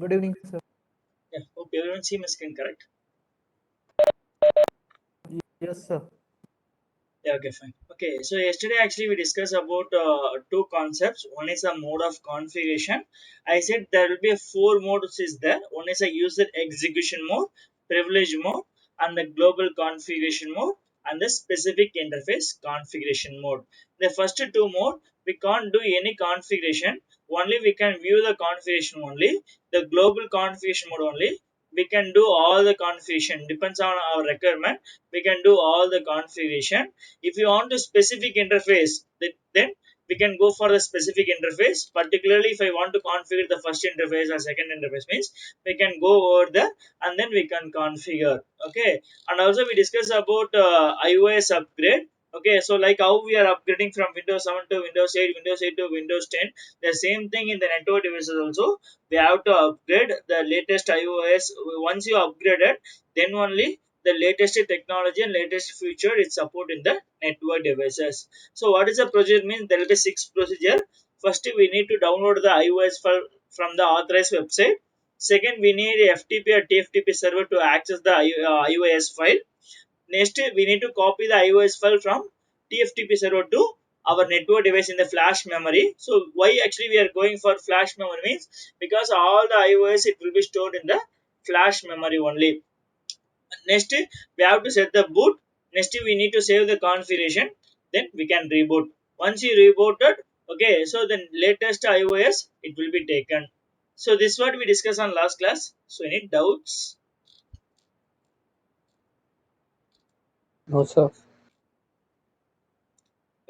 Good evening, sir. Yeah, hope everyone see my screen correct. Yes, sir. Yeah, okay, fine. Okay, so yesterday actually we discussed about two concepts. One is a mode of configuration. I said there will be four modes is there. One is a user execution mode, privilege mode, and the global configuration mode, and the specific interface configuration mode. The first two mode we can't do any configuration. Only we can view the configuration only. The global configuration mode only we can do all the configuration depends on our requirement. We can do all the configuration. If you want a specific interface, then we can go for the specific interface. Particularly if I want to configure the first interface or second interface means we can go over there and then we can configure. Okay, and also we discuss about iOS upgrade. Okay, so like how we are upgrading from Windows 7 to Windows 8, Windows 8 to Windows 10. The same thing in the network devices also. We have to upgrade the latest iOS. Once you upgrade it, then only the latest technology and latest feature is support in the network devices. So what is the procedure means? There will be six procedure. First, we need to download the iOS file from the authorized website. Second, we need a FTP or TFTP server to access the iOS file. Next, we need to copy the iOS file from TFTP server to our network device in the flash memory. So why actually we are going for flash memory means because all the iOS it will be stored in the flash memory only. Next, we have to set the boot. Next, we need to save the configuration. Then we can reboot. Once you rebooted, okay, so the latest iOS it will be taken. So this is what we discussed on last class. So any doubts? No, sir.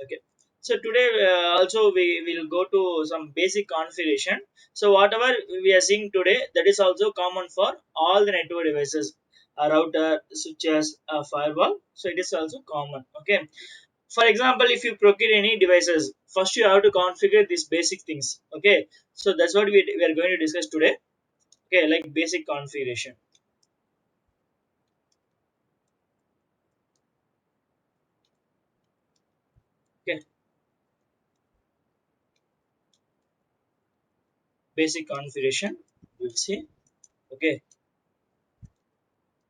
Okay. So today also we will go to some basic configuration. So whatever we are seeing today, that is also common for all the network devices, a router, switches, a firewall. So it is also common. Okay. For example, if you procure any devices, first you have to configure these basic things. Okay. So that's what we are going to discuss today. Okay, like basic configuration. Okay, basic configuration. We'll see. Okay,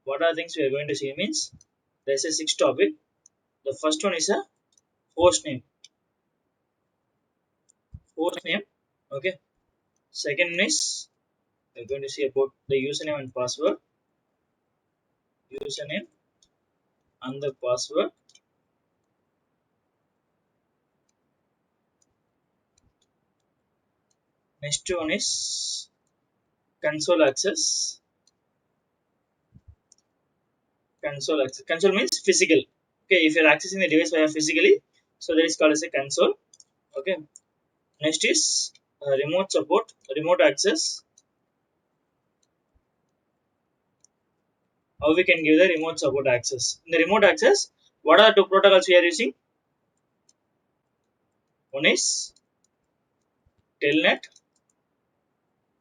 what are things we are going to see means there's a six topic. The first one is a host name. Host name. Okay. Second is we're going to see about the username and password. Username and the password. Next one is console access. Console access. Console means physical. Okay, if you're accessing the device via physically, so that is called as a console. Okay. Next is remote support, remote access. How we can give the remote support access? In the remote access, what are the two protocols we are using? One is Telnet.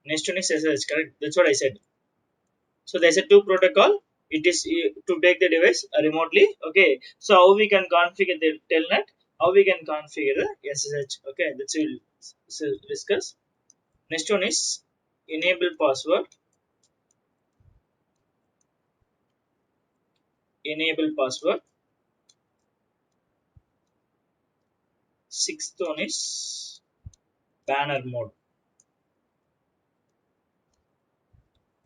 Next one is SSH. Correct. That's what I said. So there's a two protocol. It is to take the device remotely. Okay. So how we can configure the telnet? How we can configure the SSH? Okay. That's we'll discuss. Next one is enable password. Enable password. Sixth one is banner mode.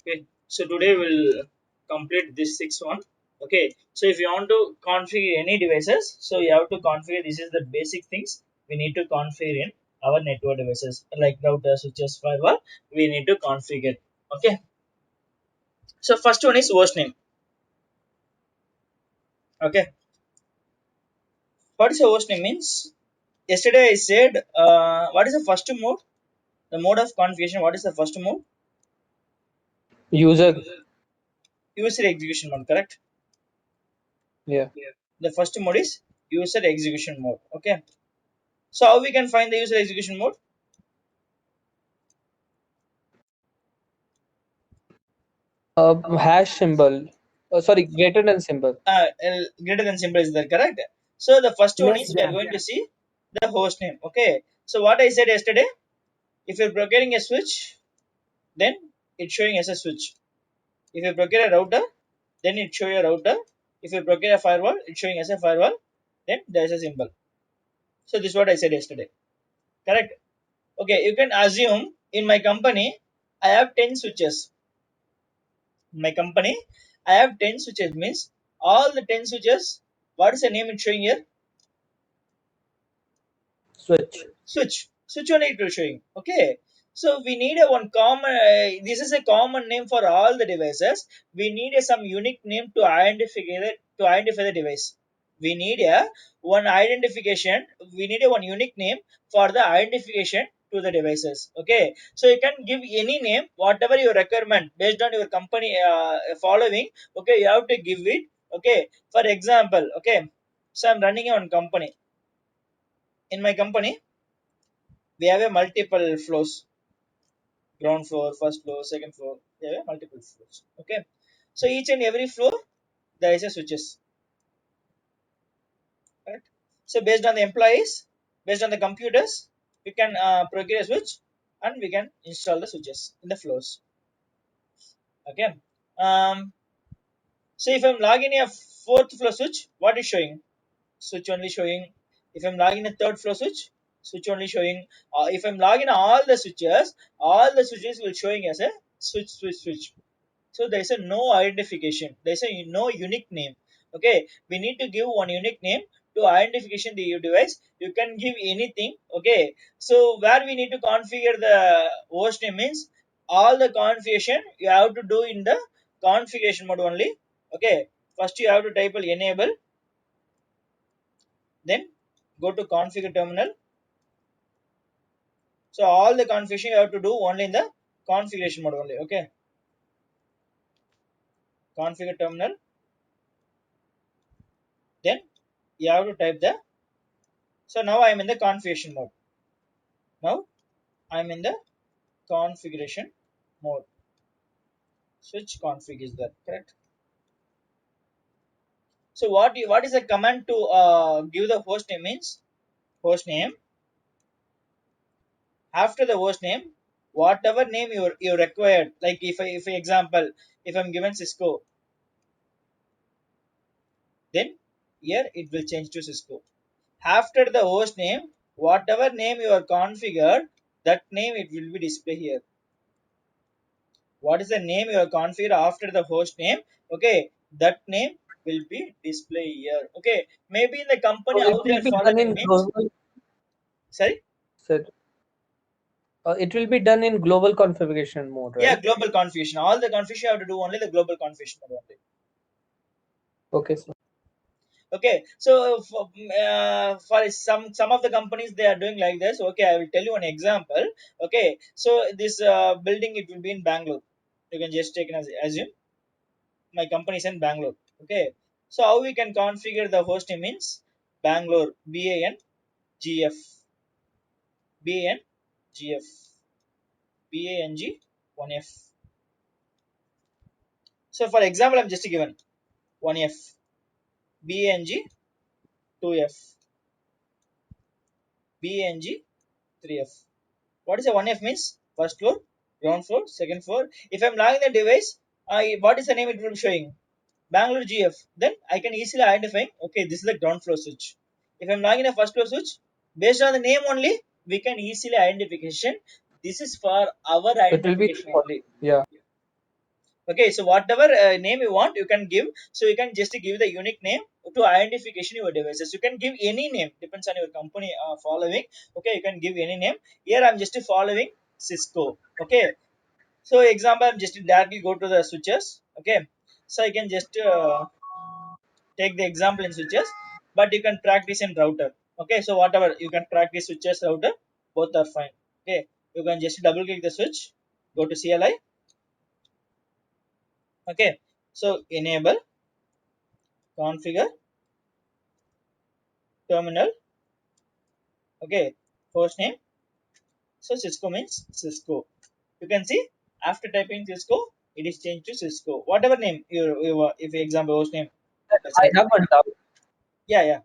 Okay. So today we'll complete this sixth one. Okay. So if you want to configure any devices, so you have to configure. This is the basic things we need to configure in our network devices like router, switches, firewall. We need to configure. Okay. So first one is host name. Okay. What is a host name means? Yesterday I said what is the first mode? The mode of configuration. What is the first mode? User. User execution mode. Correct. Yeah. The first mode is user execution mode. Okay. So how we can find the user execution mode? Hash symbol. Sorry, greater than symbol. Greater than symbol is there, correct? So the first one Less is we are than. going to see the host name. Okay. So what I said yesterday, if you're procuring a switch, then it's showing as a switch. If you procure a router, then it show a router. If you procure a firewall, it's showing as a firewall. Then there's a symbol. So this is what I said yesterday. Correct? Okay, you can assume in my company I have 10 switches. In my company I have 10 switches, means all the 10 switches, what is the name it's showing here? Switch. Switch only it will showing. Okay, so we need a one common this is a common name for all the devices. We need a some unique name to identify the device. We need a one identification. We need a one unique name for the identification to the devices. Okay, so you can give any name whatever your requirement based on your company following. Okay, you have to give it. Okay, for example, okay, so I'm running a one company. In my company we have a multiple floors: ground floor, first floor, second floor. We have a multiple floors. Okay, so each and every floor there is a switches. Right? So based on the employees, based on the computers, we can procure a switch and we can install the switches in the floors. Okay, um, so if I'm logging a fourth floor switch, what is showing? Switch only showing. If I'm logging a third floor switch, switch only showing. If I'm logging all the switches will showing as a switch. So there is a no identification, there is a no unique name. Okay, we need to give one unique name to identification the device. You can give anything. Okay, so where we need to configure the host name means all the configuration you have to do in the configuration mode only. Okay, first you have to type enable, then go to configure terminal. So all the configuration you have to do only in the configuration mode only. Okay, configure terminal, then you have to type the. So now I am in the configuration mode. Now I am in the configuration mode. Switch config is there, correct? So what is the command to give the host name means? Host name, after the host name, whatever name you required. Like if example, if I'm given Cisco, then here it will change to Cisco. After the host name, whatever name you are configured, that name it will be displayed here. What is the name you have configured after the host name? Okay, that name will be displayed here. Okay, maybe in the company So it how they will are be done following in means. global. Sorry. Said, it will be done in global configuration mode, Yeah, right? global configuration, all the configuration you have to do only the global configuration mode only. Okay, sir. Okay, so for some of the companies they are doing like this. Okay, I will tell you an example. Okay, so this building it will be in Bangalore. You can just take as assume my company is in Bangalore. Okay, so how we can configure the host name means Bangalore, BANGF, BANGF, BANG 1F. So for example, I'm just given 1F, BANG 2F, BANG 3F. What is a 1F means? First floor, ground floor, second floor. If I'm logging the device, what is the name it will be showing? Bangalore GF. Then I can easily identify, okay, this is the ground floor switch. If I'm logging a first floor switch, based on the name only, we can easily identification. This is for our It will be, identification only. yeah. Okay, so whatever name you want, you can give. So you can just give the unique name to identification your devices. You can give any name, depends on your company following. Okay, you can give any name. Here I'm just following Cisco. Okay, so example, I'm just directly go to the switches. Okay, so I can just take the example in switches, but you can practice in router. Okay, so whatever you can practice switches, router, both are fine. Okay, you can just double click the switch, go to CLI. Okay, so enable, configure, terminal. Okay, host name. So Cisco means Cisco. You can see after typing Cisco, it is changed to Cisco. Whatever name if example host name, let's I say, have one doubt. yeah, yeah.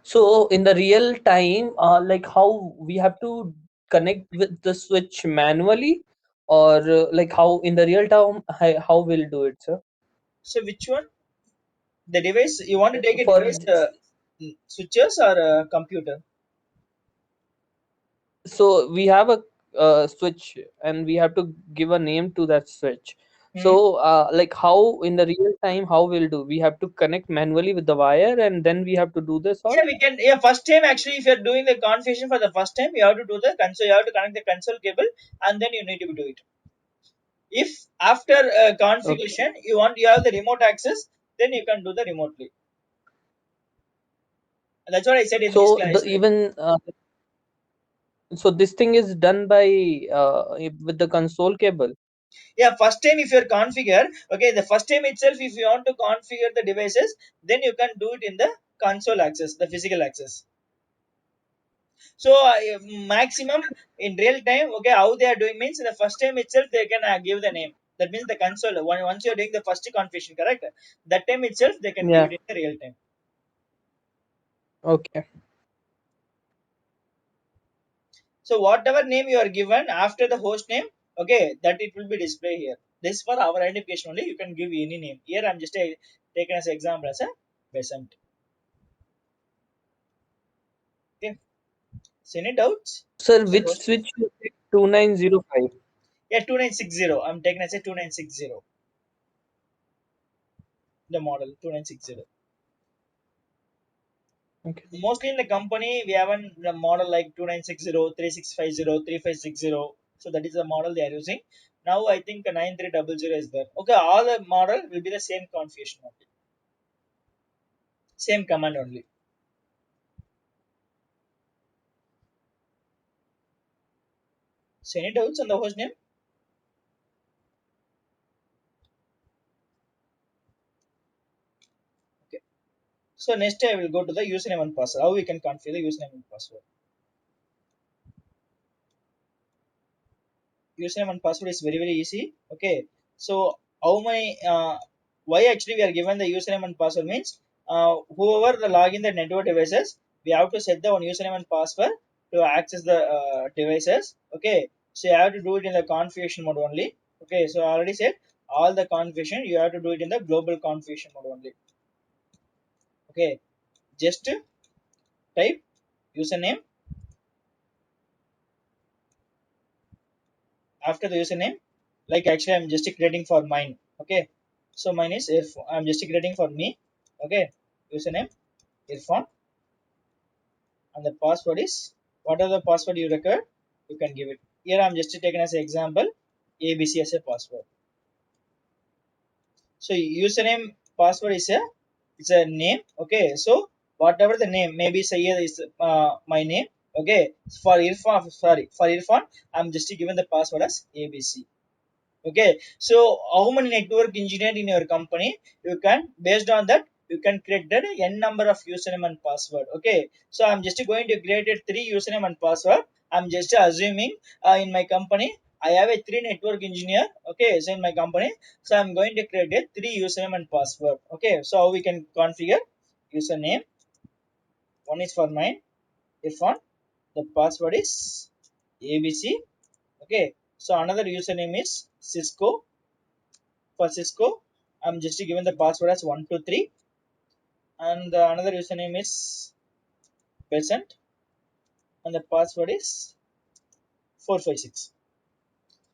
So in the real time, like how we have to connect with the switch manually, or like how in the real time how we'll do it, sir? So which one? The device you want to take a For device switches or a computer? so we have a switch and we have to give a name to that switch. Hmm? So like how in the real time how we'll do, we have to connect manually with the wire and then we have to do this all. Yeah, we can. Yeah, first time actually, if you're doing the configuration for the first time, you have to do the console. You have to connect the console cable, and then you need to do it. If after Okay. configuration you have the remote access, then you can do the remotely. And that's what I said in this So class the yesterday. even so this thing is done by with the console cable. Yeah, first time if you're configure, okay, the first time itself, if you want to configure the devices, then you can do it in the console access, the physical access. So maximum in real time, okay, how they are doing means in the first time itself they can give the name. That means the console. Once you are doing the first configuration, correct? That time itself they can give Yeah. it in the real time. Okay. So whatever name you are given after the host name, okay, that it will be displayed here. This for our identification only. You can give any name. Here I'm just taken as example as a Besant. Okay. So any doubts? Sir, So which switch you pick? 2905. yeah, 2960. I'm taking as a 2960. The model 2960. Okay. Mostly in the company we have a model like 2960, 3650, 3560. So that is the model they are using. Now I think 9300 is there. Okay, all the model will be the same configuration only. Same command only. So any doubts on the host name? Okay. So next I will go to the username and password. How we can configure the username and password. Username and password is very easy. Okay, so how many why actually we are given the username and password means whoever the login the network devices, we have to set the one username and password to access the devices. Okay, so you have to do it in the configuration mode only. Okay, so I already said all the configuration you have to do it in the global configuration mode only. Okay, just type username. After the username, like actually I'm just creating for mine. Okay, so mine is if I'm just creating for me. Okay, username Irfan, and the password is whatever the password you require, you can give it. Here I'm just taking as an example ABC as a password. So username password is a, it's a name. Okay, so whatever the name, maybe Sayyid is my name. Okay, for Irfan, sorry, for Irfan I'm just given the password as ABC. Okay, so how many network engineer in your company, you can based on that you can create the n number of username and password. Okay, so I'm just going to create it three username and password. I'm just assuming in my company I have a three network engineer. Okay, so in my company, so I'm going to create a three username and password. Okay, so how we can configure username, one is for mine Irfan, the password is ABC. Okay, so another username is Cisco. For Cisco, I'm just given the password as 123, and another username is Besant, and the password is 456.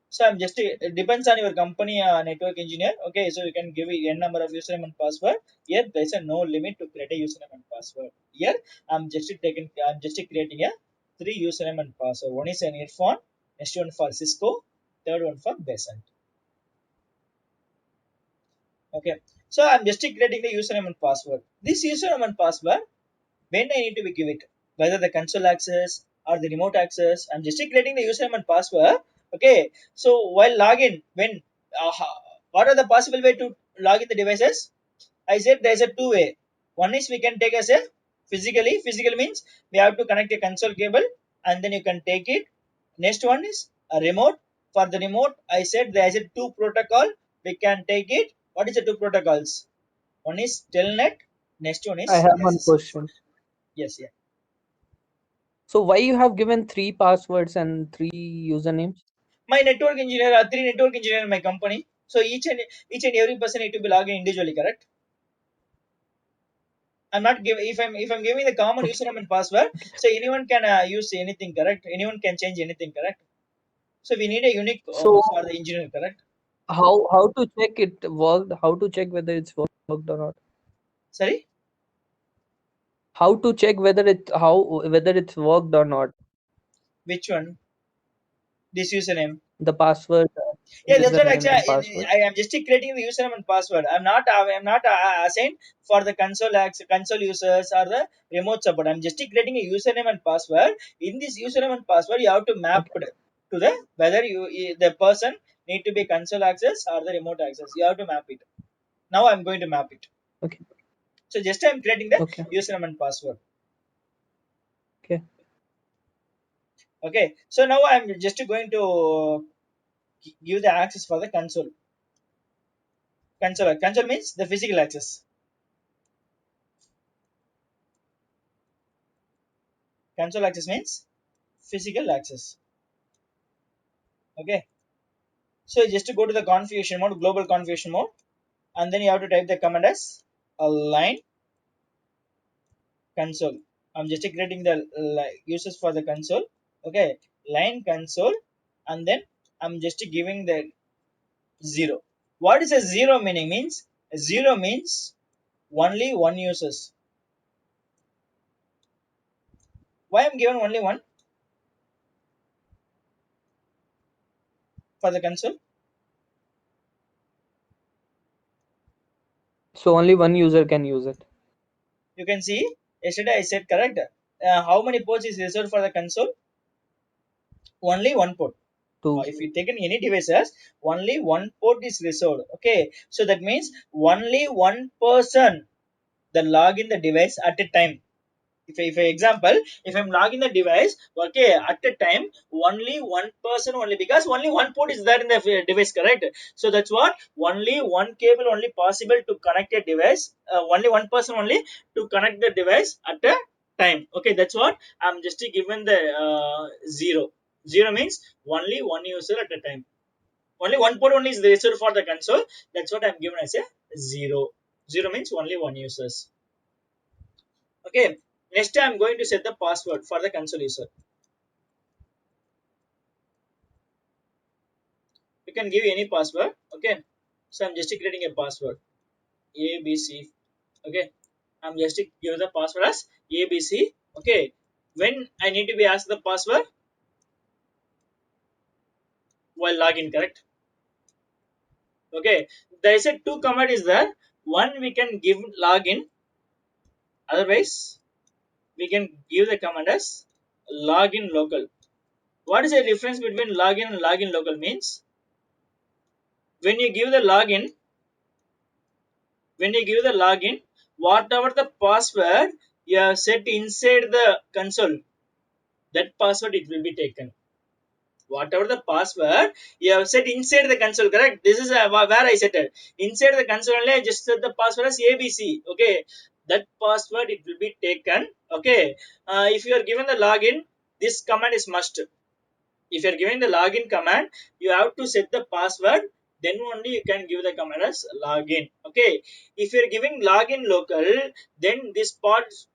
So I'm just it depends on your company network engineer. Okay, so you can give it n number of username and password. Here there's a no limit to create a username and password. Here I'm just creating a three username and password. One is an Irfan, next one for Cisco, third one for Besant. Okay, so I'm just creating the username and password. This username and password, when I need to be give it, whether the console access or the remote access, I'm just creating the username and password. Okay, so while login, when what are the possible way to log in the devices? I said there's a two way. One is we can take as a physically. Physical means we have to connect a console cable and then you can take it. Next one is a remote. For the remote, I said there's a two protocol. We can take it. What is the two protocols? One is telnet. Next one I is have one SSL. question. Yes, yeah. So why you have given three passwords and three usernames? My network engineer are three network engineer in my company. So each and every person need to be logged in individually, correct? I'm not giving if I'm giving the common Okay. username and password, so anyone can use anything, correct? Anyone can change anything, correct? So we need a unique So for the engineer, correct? how to check it worked? How to check whether it's worked or not? Sorry, How to check whether it's worked or not? which one? This username. The password, Yeah, that's what username actually and password. I am just creating the username and password. I'm not assigned for the console users or the remote support. I'm just creating a username and password. In this username and password, you have to map Okay. it to the whether the person need to be console access or the remote access. You have to map it. Now I'm going to map it. Okay. So just I'm creating the Okay. username and password. Okay. Okay. So now I'm just going to give the access for the console. Console means the physical access. Console access means physical access. Okay. So just to go to the configuration mode, global configuration mode, and then you have to type the command as line console. I'm just creating the uses for the console. Okay, line console, and then I'm just giving the zero. What is a zero meaning? Means zero means only one uses. Why I'm given only one for the console? So only one user can use it. You can see yesterday I said correct. How many ports is reserved for the console? Only one port. Two. If you take in any devices, only one port is reserved. Okay, so that means only one person the log in the device at a time. If for example, if I'm logging the device, okay, at a time, only one person only, because only one port is there in the device, correct? So that's what only one cable only possible to connect a device, only one person only to connect the device at a time. Okay, that's what I'm just given the zero. Zero means only one user at a time. Only one port only is reserved for the console. That's what I'm given as a zero. Zero means only one users. Okay. Next, I'm going to set the password for the console user. You can give any password. Okay. So I'm just creating a password. ABC. Okay. I'm just give the password as ABC. Okay. When I need to be asked the password while login, correct? Okay. There is a two command is there. One we can give login. Otherwise, we can give the command as login local. What is the difference between login and login local means? When you give the login, when you give the login, whatever the password you have set inside the console, that password it will be taken. Whatever the password you have set inside the console, correct? This is where I set it. Inside the console only, I just set the password as ABC. Okay, that password it will be taken. Okay, if you are given the login, this command is must. If you're giving the login command, you have to set the password, then only you can give the command as login. Okay, if you're giving login local, then this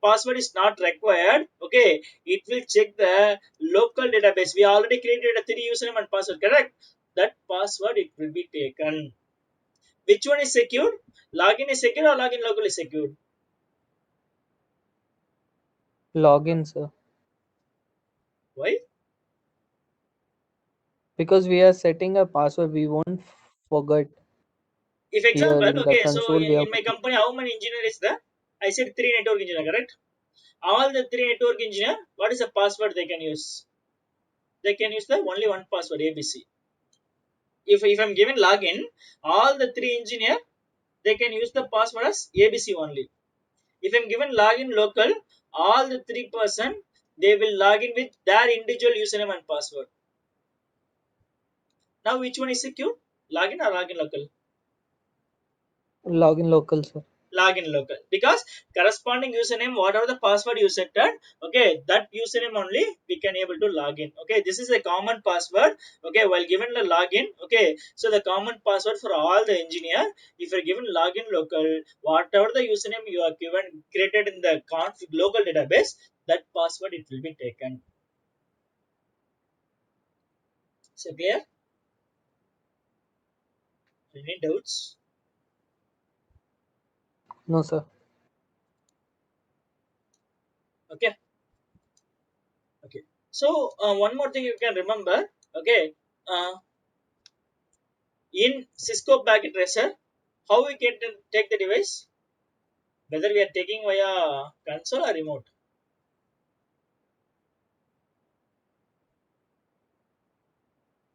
password is not required. Okay, it will check the local database. We already created a 3 username and password, correct? That password it will be taken. Which one is secured? Login is secure or login local is secured? Login, sir. Why? Because we are setting a password, we won't forget. If Here example, in the okay, so console, we in have my to. company, how many engineer is there? I said 3 network engineer, correct? All the 3 network engineer, what is the password they can use? They can use the only one password, ABC. If I'm given login, all the 3 engineer, they can use the password as ABC only. If I'm given login local, all the 3 person, they will log in with their individual username and password. Now which one is secure? Login or login local? Login local, sir. login local, because corresponding username whatever the password you set it, okay, that username only we can able to log in. Okay, this is a common password. Okay, while given the login, okay, so the common password for all the engineer, if you're given login local, whatever the username you are given created in the config local database, that password it will be taken. So clear? Any doubts? No, sir. Okay. Okay. So one more thing you can remember. Okay. In Cisco packet tracer, how we can take the device? Whether we are taking via console or remote.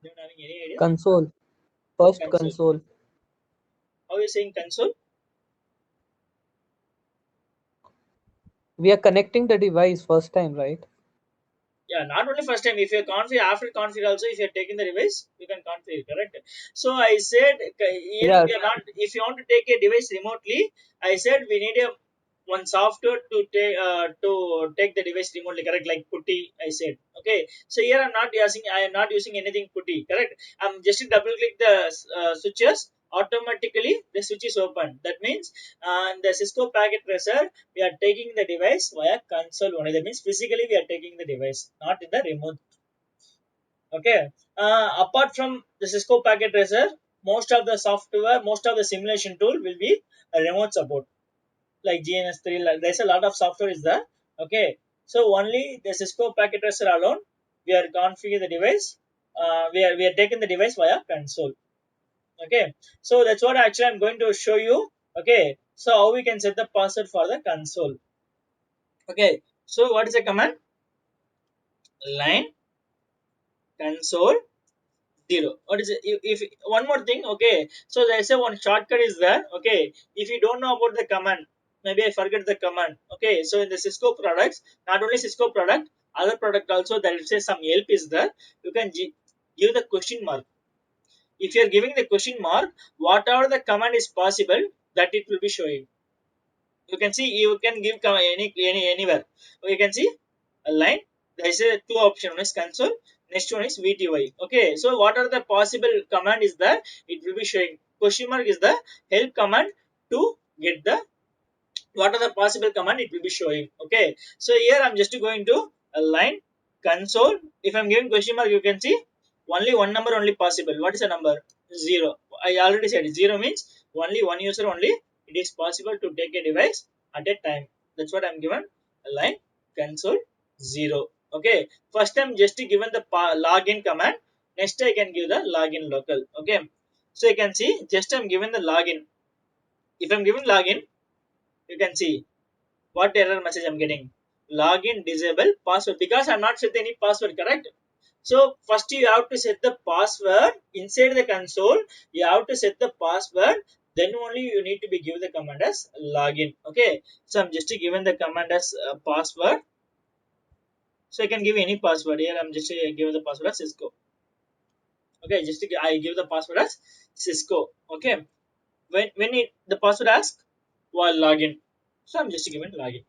Do you having any idea? Console. First Console. console. How you saying console? We are connecting the device first time, right? Yeah, not only first time. If you config after config also, if you're taking the device, you can configure, correct? So I said here Yeah. we are not. If you want to take a device remotely, I said we need a one software to take the device remotely, correct? Like putty, I said. Okay, so here I am not using anything putty, correct? I'm just double click the switches, automatically the switch is open. That means the Cisco packet tracer, we are taking the device via console only. That means physically we are taking the device, not in the remote. Okay. Apart from the Cisco packet tracer, most of the software, most of the simulation tool will be a remote support, like GNS3. There's a lot of software is there. Okay. So only the Cisco packet tracer alone, we are configuring the device. We are taking the device via console. Okay. So that's what actually I'm going to show you. Okay. So how we can set the password for the console. Okay, so what is the command? Line console 0. What is it? If one more thing, okay. So they say one shortcut is there. Okay, if you don't know about the command, maybe I forget the command. Okay, so in the Cisco products, not only Cisco product, other product also there is some help is there. You can give the question mark. If you are giving the question mark, whatever the command is possible, that it will be showing. You can see you can give anywhere. You can see a line. There is a two option. One is console, next one is VTY. Okay, so what are the possible command is there? It will be showing. Question mark is the help command to get the what are the possible command it will be showing. Okay, so here I'm just going to align console. If I'm giving question mark, you can see only one number only possible. What is the number? 0. I already said 0 means only one user only it is possible to take a device at a time. That's what I'm given. Align console 0. Okay, first I'm just given the login command. Next I can give the login local. Okay, so you can see just I'm given the login. If I'm giving login, you can see what error message I'm getting. Login disable password, because I'm not set any password, correct? So first you have to set the password inside the console. You have to set the password. Then only you need to be given the command as login. Okay. So I'm just given the command as password. So I can give any password. Here I'm just given the password as Cisco. Okay. I give the password as Cisco. Okay. When the password asks, well, login. So I'm just giving login.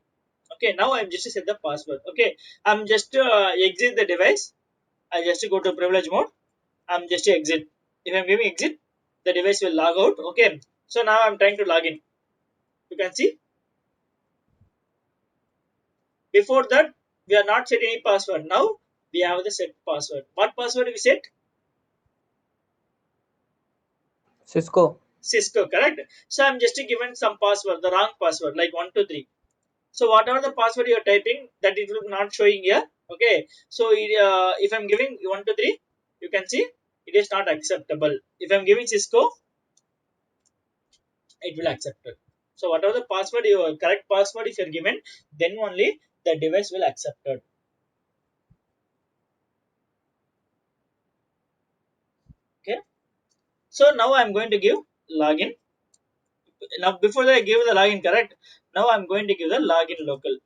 Okay, now I'm just set the password. Okay, I'm just exit the device. I just go to privilege mode. I'm just exit. If I'm giving exit, the device will log out. Okay, so now I'm trying to log in. You can see before that we are not set any password. Now we have the set password. What password we set? Cisco. Cisco, correct? So I'm just given some password, the wrong password, like 123. So whatever the password you are typing, that it will not showing here. Okay, so if I'm giving 123, you can see it is not acceptable. If I'm giving Cisco, it will accept it. So whatever the password, your correct password if you're given, then only the device will accept it. Okay, so now I'm going to give login. Now before that I give the login, correct? Now I'm going to give the login local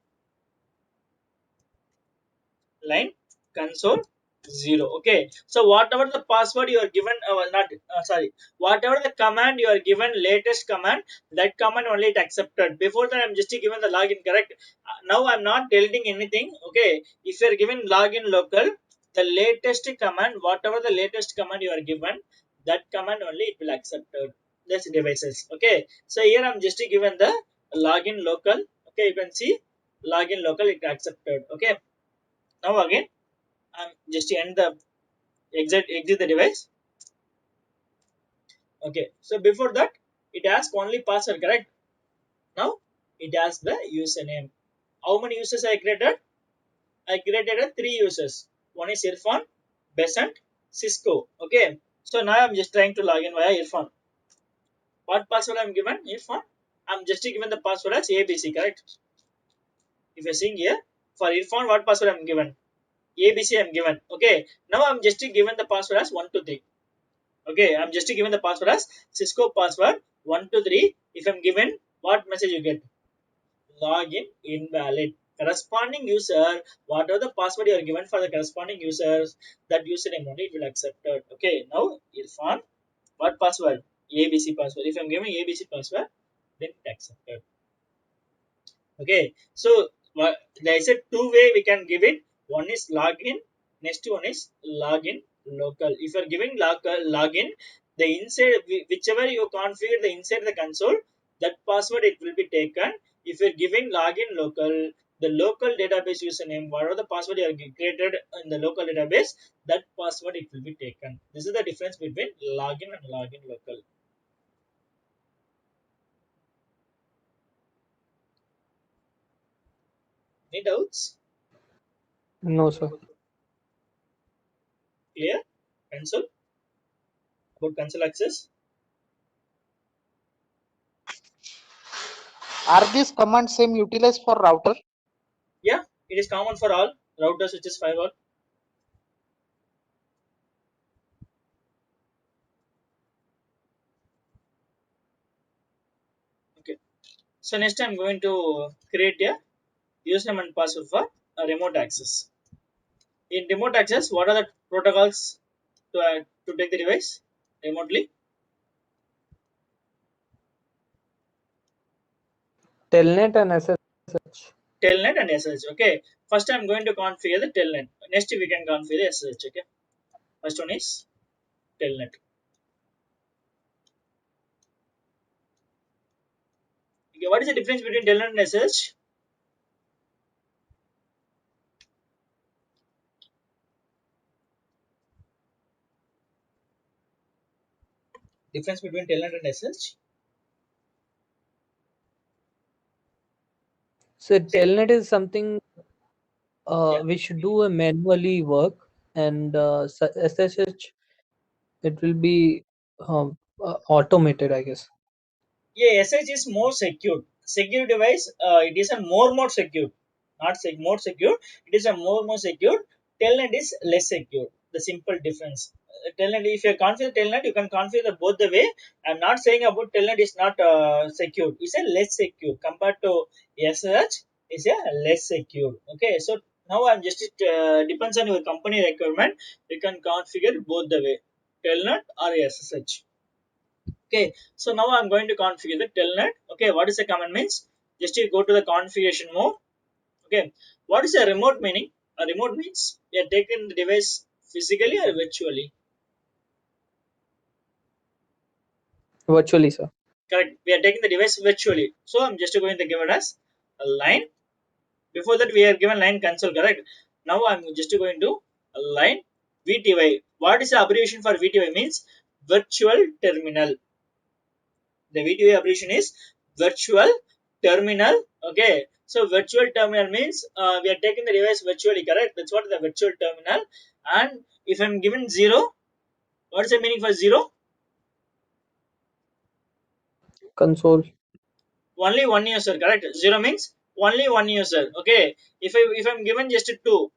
line console 0. Okay, so whatever the password you are given, not sorry, whatever the command you are given, latest command, that command only it accepted. Before that I'm just given the login, correct? Now I'm not deleting anything. Okay, if you are given login local, the latest command, whatever the latest command you are given, that command only it will accepted this devices. Okay, so here I'm just given the login local. Okay, you can see login local it accepted. Okay, now again I'm just end the exit the device. Okay, so before that it asks only password, correct? Now it asks the username. How many users I created? I created a 3 users. One is Irfan, Besant, Cisco. Okay, so now I'm just trying to log in via Irfan. What password I'm given? Irfan. I'm just given the password as ABC, correct? If you're seeing here, for Irfan, what password I'm given? ABC I'm given. Okay, now I'm just given the password as 123. Okay, I'm just given the password as Cisco password 123. If I'm given, what message you get? Login invalid. Corresponding user, whatever the password you are given for the corresponding users, that username only it will accepted. Okay, now Irfan, what password? ABC password. If I'm giving ABC password, then it accepted. Okay, so there is a two-way we can give it. One is login, next one is login local. If you are giving login, the inside whichever you configure the inside the console, that password it will be taken. If you are giving login local, the local database username, whatever the password you are created in the local database, that password it will be taken. This is the difference between login and login local. Any doubts? No, sir. Clear? Console, about console access. Are these commands same utilized for router? Yeah, it is common for all routers, which is firewall. Okay. So next I'm going to create a username and password for a remote access. In remote access, what are the protocols to take the device remotely? Telnet and SSH. Telnet and SSH. Okay. First I'm going to configure the Telnet. Next we can configure the SSH. Okay. First one is Telnet. Okay. What is the difference between Telnet and SSH? Difference between Telnet and SSH? So Say. Telnet is something Yeah. which do a manually work, and SSH it will be automated, I guess. Yeah, SH is more secure. Secure device, it is a more secure. Not more secure. It is a more secure. Telnet is less secure. The simple difference. Telnet, if you configure Telnet, you can configure both the way. I'm not saying about Telnet is not secure. It's a less secure compared to SH. It's a less secure. Okay, so now I'm just depends on your company requirement. You can configure both the way, Telnet or SSH. Okay, so now I'm going to configure the telnet. Okay, what is the command means? Just you go to the configuration mode. Okay, what is a remote meaning? A remote means we are taking the device physically or virtually. Virtually, sir. Correct, we are taking the device virtually. So I'm just going to give it as a line. Before that we are given line console, correct? Now I'm just going to a line VTY. What is the abbreviation for VTY? Means virtual terminal. The VTY abbreviation is virtual terminal. Okay, so virtual terminal means we are taking the device virtually, correct? That's what the virtual terminal. And if I'm given 0, what's the meaning for 0? Console. Only one user, correct? 0 means only one user. Okay, if I'm given just a 2,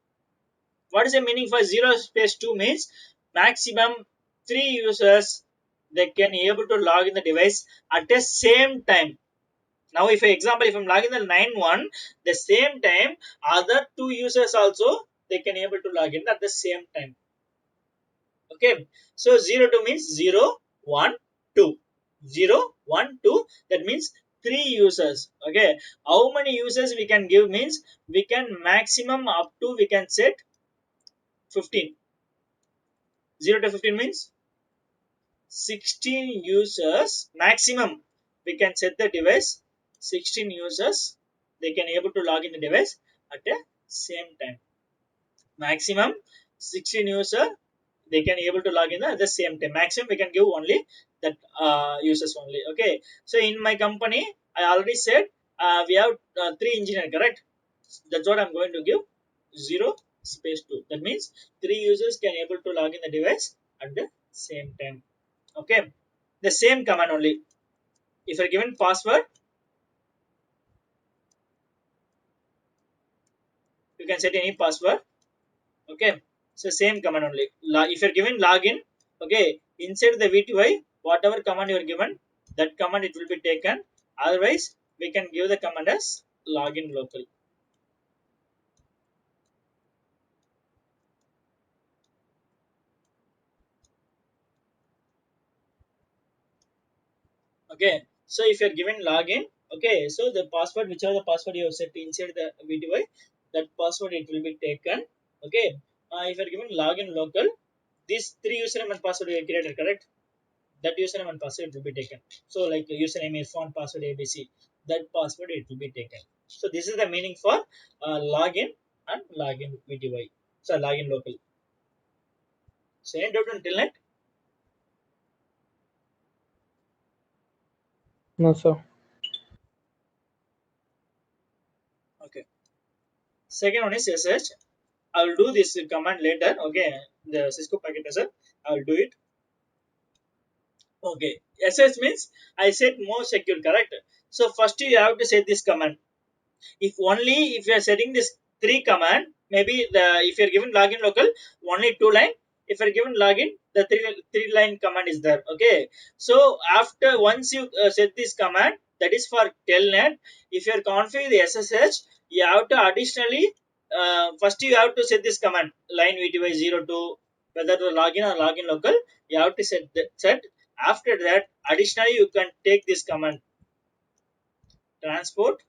what is the meaning for 0 space 2? Means maximum 3 users they can able to log in the device at the same time. Now, if example, if I'm logging the 9.1, the same time other two users also they can able to log in at the same time. Okay, so 02 means 0, 1, 2. 0, 1, 2, that means 3 users. Okay, how many users we can give means we can maximum up to we can set 15. 0 to 15 means 16 users maximum. We can set the device 16 users, they can able to log in the device at the same time. Maximum 16 user they can able to log in at the same time. Maximum we can give only that users only. Okay, so in my company I already said we have 3 engineer, correct? That's what I'm going to give 0 space 2. That means 3 users can able to log in the device at the same time. Okay, the same command only. If you're given password, you can set any password. Okay, so same command only. If you're given login, okay, inside the VTY whatever command you're given, that command it will be taken. Otherwise we can give the command as login local. Okay, so if you're given login, okay, so the password, whichever the password you have set inside the VTY, that password it will be taken. Okay, if you're given login local, these 3 username and password you created, correct? That username and password will be taken. So like username is font password ABC, that password it will be taken. So this is the meaning for login and login VTY. So login local. So any doubt until net? No, sir. Okay. Second one is SSH. I will do this command later. Okay, the Cisco packet tracer. I will do it. Okay. SSH means I said more secure, correct? So first you have to set this command. If only if you are setting this 3 command, maybe the if you are given login local only 2 line, if you are given login the 3 line command is there. Okay, so after once you set this command, that is for telnet. If you are configure the SSH, you have to additionally first you have to set this command line VTY 02, whether the login or login local, you have to set. After that additionally you can take this command transport.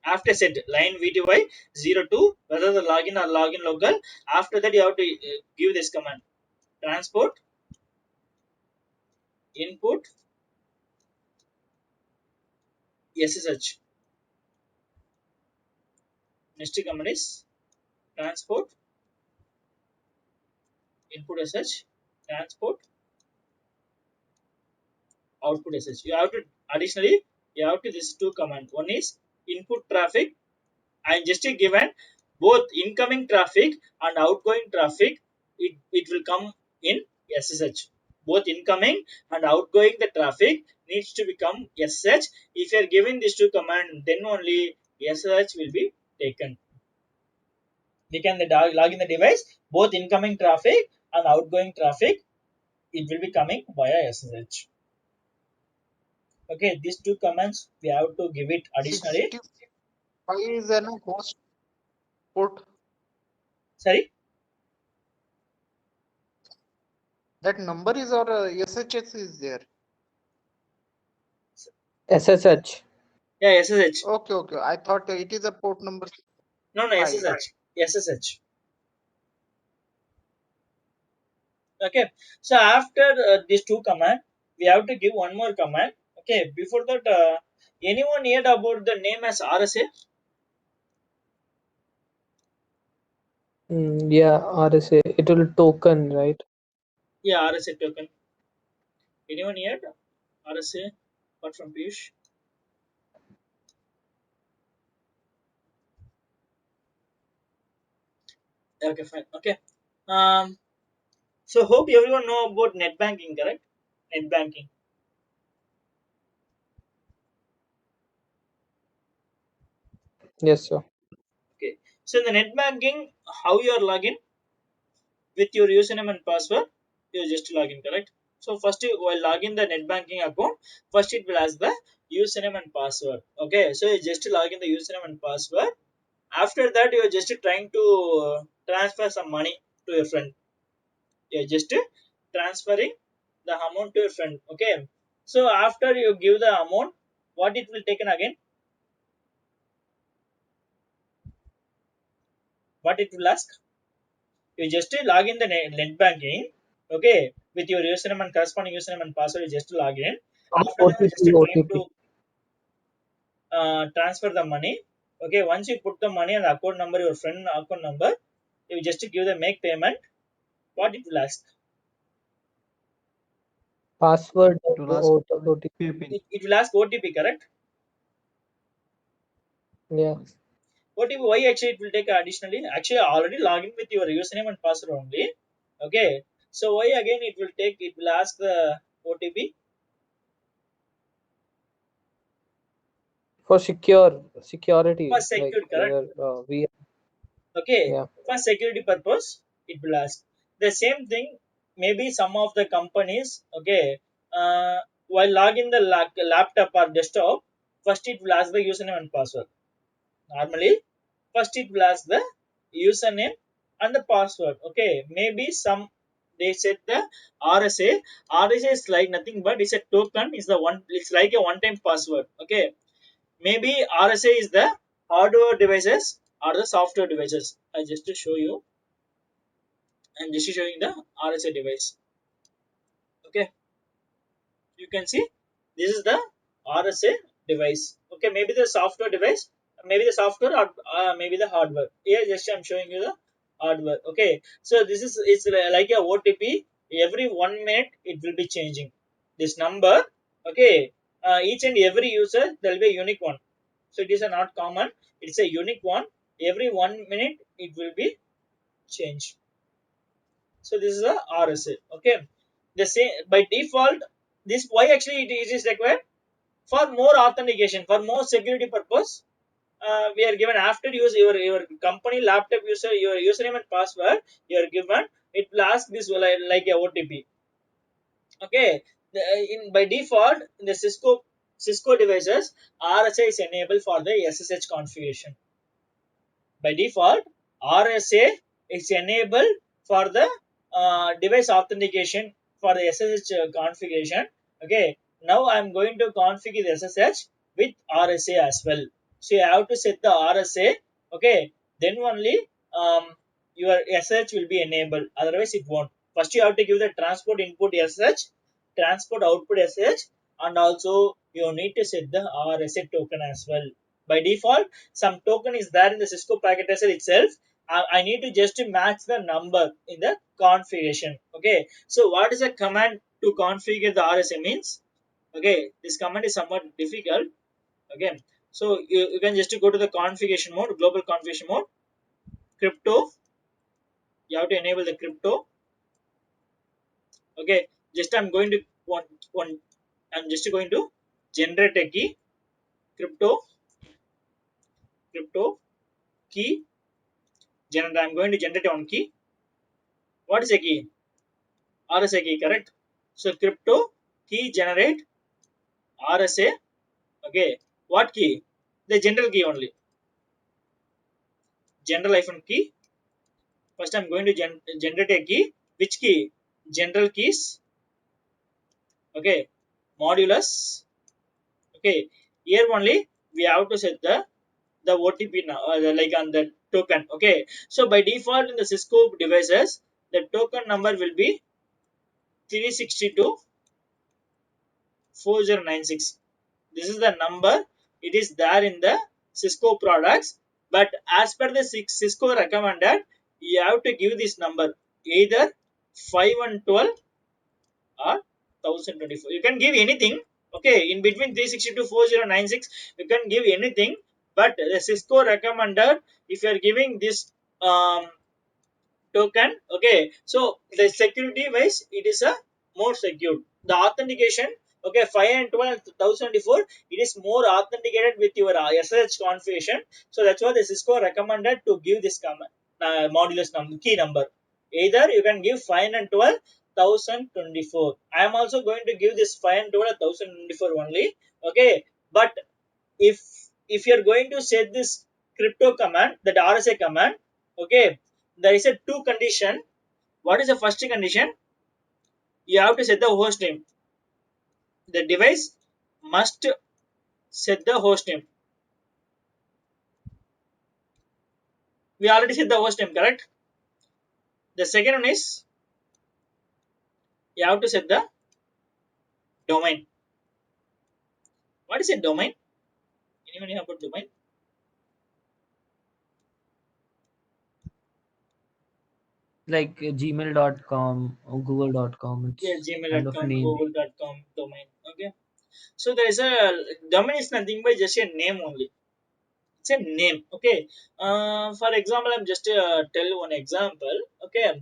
After set line VTY 02, whether the login or login local, after that you have to give this command transport input SSH. Next command is transport input SSH, transport output SSH. You have to additionally you have to this 2 command. One is input traffic. I just given both incoming traffic and outgoing traffic. It will come in SSH. Both incoming and outgoing the traffic needs to become SSH. If you are giving these 2 command, then only SSH will be taken. We can log in the device, both incoming traffic and outgoing traffic, it will be coming via SSH. Okay, these 2 commands we have to give it additionally. 65 is an host port. Sorry. That number is or SHS is there. SSH. Yeah, SSH. Okay, okay. I thought it is a port number No, no, 5. SSH. SSH. Okay, so after these 2 command, we have to give one more command. Okay, before that, anyone heard about the name as RSA? Yeah, RSA. It will token, right? Yeah, RSA token. Anyone heard RSA apart from Piyush? Okay, fine. Okay. Um. So hope everyone know about net banking, correct? Net banking. Yes, sir. Okay. So in the net banking, how you are login with your username and password? You just login, correct? So first you while login the net banking account, first it will ask the username and password. Okay. So you just log in the username and password. After that, you are just trying to transfer some money to your friend. You are just transferring the amount to your friend. Okay. So after you give the amount, what it will taken again? What it will ask? You just log in the net banking. Okay, with your username and corresponding username and password, you just log in. After that, OTP, just trying OTP. to transfer the money. Okay, once you put the money and the account number, your friend account number, you just give the make payment. What it will ask? Password, It will ask for the OTP. PIN. It will ask OTP, correct? Yeah. OTP, why actually it will take additionally? Actually, already log in with your username and password only. Okay, so why again it will take? It will ask the OTP For security, for like security, correct? whether we, Okay, yeah. for security purpose, it will ask the same thing. Maybe some of the companies, okay, while logging the laptop or desktop, first it will ask the username and password. Normally, first it will ask the username and the password. Okay, maybe some they set the RSA. RSA is like nothing but it's a token. Is the one. It's like a one-time password. Okay, maybe RSA is the hardware devices or the software devices. I just to show you. I'm just showing the RSA device. Okay, you can see this is the RSA device. Okay, maybe the software device, maybe the software or maybe the hardware. Here, just I'm showing you the hardware. Okay, so this is it's like a OTP. Every 1 minute it will be changing this number. Okay, each and every user there will be a unique one. So it is a not common. It's a unique one. Every 1 minute it will be changed. So this is a RSA. Okay, the same by default. This why actually it is required for more authentication, for more security purpose. We are given after use your company laptop user your username and password you are given. It will ask this like a OTP. Okay, in by default in the Cisco devices, RSA is enabled for the SSH configuration. By default, RSA is enabled for the device authentication for the SSH configuration. Okay, now I'm going to configure the SSH with RSA as well. So you have to set the RSA. Okay, then only your SSH will be enabled. Otherwise, it won't. First, you have to give the transport input SSH, transport output SSH, and also you need to set the RSA token as well. By default, some token is there in the Cisco packet tracer itself. I need to just match the number in the configuration. Okay, so what is a command to configure the RSA means? Okay, this command is somewhat difficult. Okay, so you can just go to the configuration mode, global configuration mode, crypto. You have to enable the crypto. Okay, just I'm going to one. I'm just going to generate a key, crypto key. I'm going to generate one key. What is a key? RSA key, correct? So crypto key generate RSA. Okay, what key? The general key only. General hyphen key. First, I'm going to generate a key. Which key? General keys. Okay, modulus. Okay, here only we have to set the OTP now, like on the token. Okay, so by default in the Cisco devices, the token number will be 362 4096. This is the number. It is there in the Cisco products, but as per the Cisco recommended, you have to give this number either 512 or 1024. You can give anything. Okay, in between 362 4096, you can give anything, but the Cisco recommended if you are giving this token. Okay, so the security wise it is a more secure. The authentication, okay, 5 and 12 1024, it is more authenticated with your SSH configuration. So that's why the Cisco recommended to give this command, modulus number, key number. Either you can give 5 and 12 1024. I am also going to give this 5 and 12 1024 only. Okay, but if if you're going to set this crypto command, that RSA command, okay, there is a two condition. What is the first condition? You have to set the host name. The device must set the host name. We already set the host name, correct? The second one is you have to set the domain. What is a domain? Anyone know about domain? Like gmail.com or google.com. Yeah, It's kind of gmail.com, name. google.com domain. Okay. So there is a domain is nothing but just a name only. It's a name. Okay. For example, I'm just tell you one example. Okay.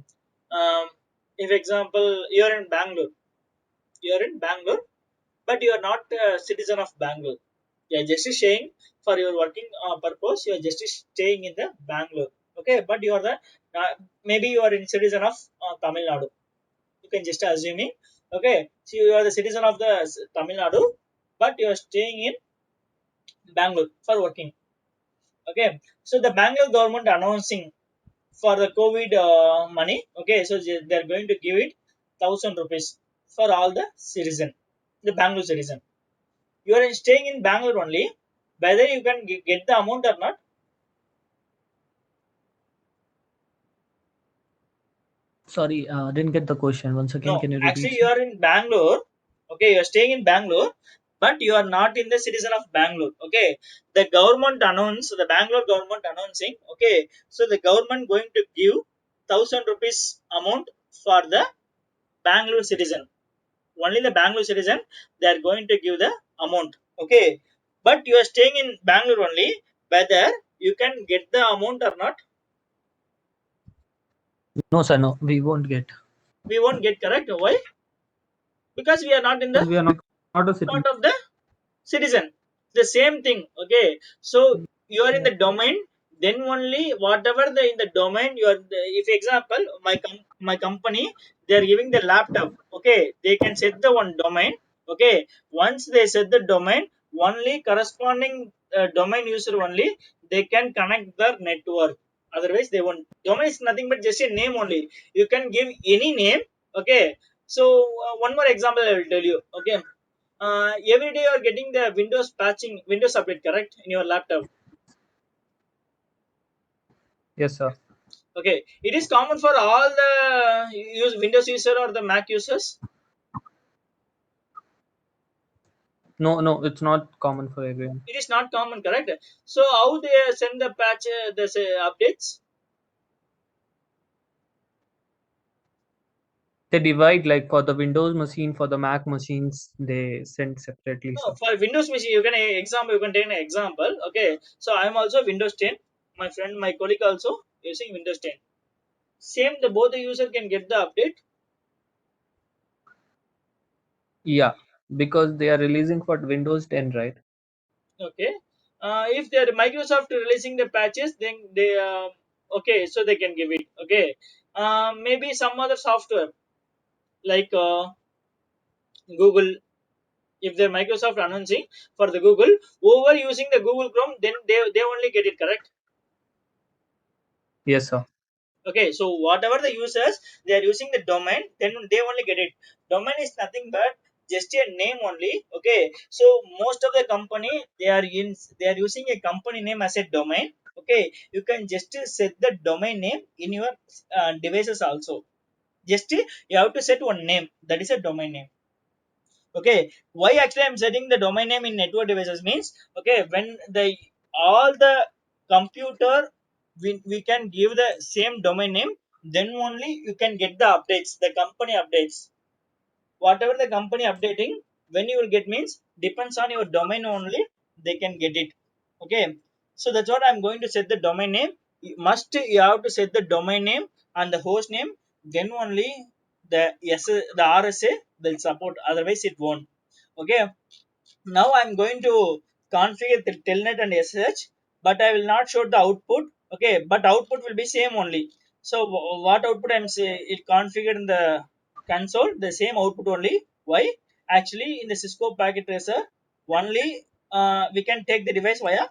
If example you're in Bangalore, but you are not a citizen of Bangalore. You are just staying for your working purpose. You are just staying in the Bangalore. Okay, but you are the maybe you are in citizen of Tamil Nadu. You can just assuming. Okay, so you are the citizen of the Tamil Nadu, but you are staying in Bangalore for working. Okay, so the Bangalore government announcing for the COVID money. Okay, so they are going to give it 1,000 rupees for all the citizen, the Bangalore citizen. You are staying in Bangalore only. Whether you can get the amount or not. Sorry, didn't get the question. Once again, No, can you repeat, actually you sir? are in Bangalore. Okay, you are staying in Bangalore, but you are not in the citizen of Bangalore. Okay, the government announced, the Bangalore government announcing. Okay, so the government going to give 1,000 rupees amount for the Bangalore citizen. Only the Bangalore citizen they are going to give the amount. Okay, but you are staying in Bangalore only. Whether you can get the amount or not, No, sir, no, we won't get. we won't get correct. Why? Because we are not in the Because we are not a citizen. part of the citizen. The same thing. Okay, so you are in the domain, then only whatever the in the domain you are if example my company they are giving the laptop. Okay, they can set the one domain. Okay, once they set the domain, only corresponding domain user only they can connect their network. Otherwise they won't. Domain is nothing but just a name only. You can give any name. Okay, so one more example I will tell you. Okay, every day you are getting the Windows patching, Windows update, correct, in your laptop. Yes, sir. Okay, it is common for all the use Windows user or the Mac users. No, no, it's not common for everyone. It is not common, correct. So how they send the patch, the say, updates? They divide, like for the Windows machine, for the Mac machines, they send separately, No, sir. for Windows machine, you can example. You can take an example. Okay, so I am also Windows 10. My friend, my colleague also using Windows 10. Same, the both the user can get the update. Yeah, because they are releasing for Windows 10, right? Okay, if they're Microsoft releasing the patches, then they okay, so they can give it. Okay, maybe some other software like Google. If they're Microsoft announcing for the Google over using the Google Chrome, then they only get it, correct. Yes, sir. Okay, so whatever the users they are using the domain, then they only get it. Domain is nothing but just a name only. Okay, so most of the company they are using a company name as a domain. Okay, you can just set the domain name in your devices also. Just you have to set one name, that is a domain name. Okay, why actually I'm setting the domain name in network devices means, okay, when the all the computer we can give the same domain name, then only you can get the updates, the company updates. Whatever the company updating, when you will get means depends on your domain only, they can get it. Okay, so that's what I'm going to set the domain name. You have to set the domain name and the host name, then only the the RSA will support, otherwise it won't. Okay, now I'm going to configure the telnet and SSH, but I will not show the output. Okay, but output will be same only. So what output I'm say it configured in the console, the same output only. Why? Actually in the Cisco packet tracer only we can take the device via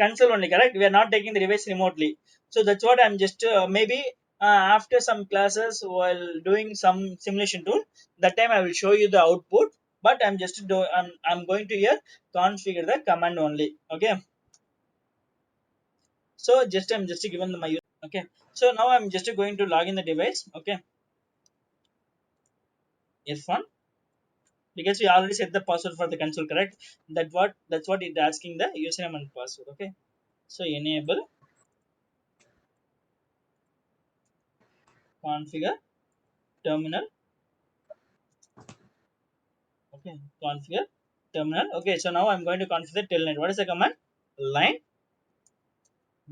console only, correct? We are not taking the device remotely. So that's what I'm just maybe after some classes while doing some simulation tool, that time I will show you the output. But I'm going to here configure the command only. Okay. So I'm just given my user. Okay. So now I'm just going to log in the device. Okay. F1, because we already set the password for the console, correct? That's what it's asking, the username and password. Okay. So enable configure terminal. Okay, configure terminal. Okay, so now I'm going to configure telnet. What is the command? Line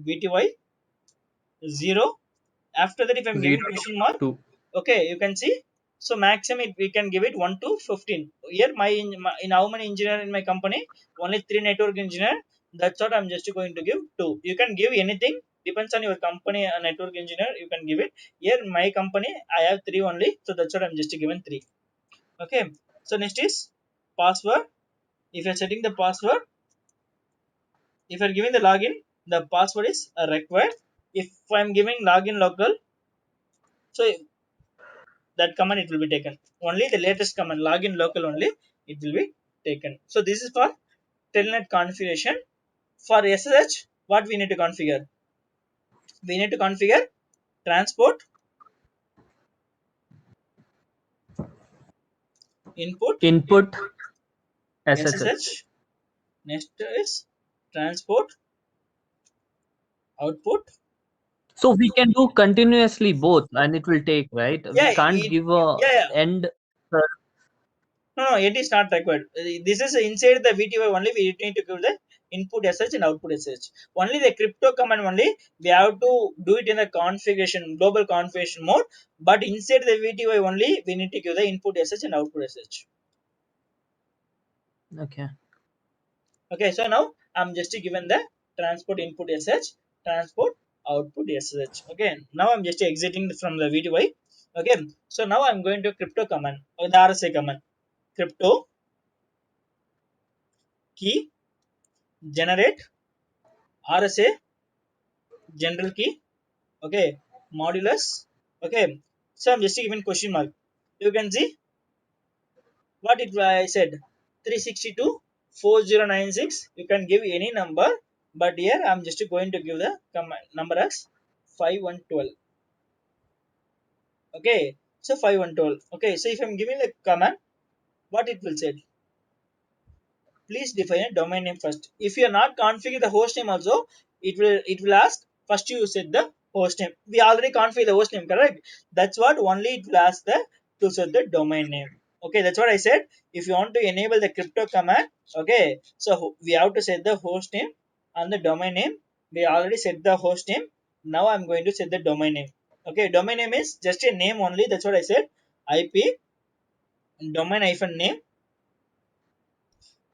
bty 0. After that, if I'm giving 0 question mark, to 2. okay, you can see. So maximum we can give it 1 to 15. Here in how many engineer in my company? Only 3 network engineer. That's what I'm just going to give 2. You can give anything, depends on your company. A network engineer, you can give it. Here in my company I have 3 only, so that's what I'm just given 3. Okay. So next is password. If you're setting the password, if you're giving the login, the password is required. If I'm giving login local, so that command it will be taken. Only the latest command login local only it will be taken. So this is for telnet configuration. For SSH, what we need to configure? We need to configure transport input Input SSH. SSH. Next is transport output. So we can do continuously both, and it will take, right? We Yeah, can't give a yeah. end. No, it is not required. This is inside the VTY only. We need to give the input SH and output SH. Only the crypto command only we have to do it in the configuration, global configuration mode. But inside the VTY only we need to give the input SH and output SH. Okay. Okay, so now I'm just given the transport input SH, transport output SH. Okay, now I'm just exiting from the VTY. Okay, so now I'm going to crypto command or the RSA command. Crypto key generate RSA general key. Okay, modulus. Okay, so I'm just giving question mark. You can see what it I said, 362 4096. You can give any number, but here I'm just going to give the command number as 5112. Okay, so 5112. Okay, so if I'm giving the command, what it will say? Please define a domain name first. If you are not configuring the host name also, it will ask first you set the host name. We already configured the host name, correct? That's what only it will ask the to set the domain name. Okay, that's what I said. If you want to enable the crypto command, okay, so we have to set the host name and the domain name. We already set the host name. Now I'm going to set the domain name. Okay, domain name is just a name only. That's what I said. IP domain hyphen name.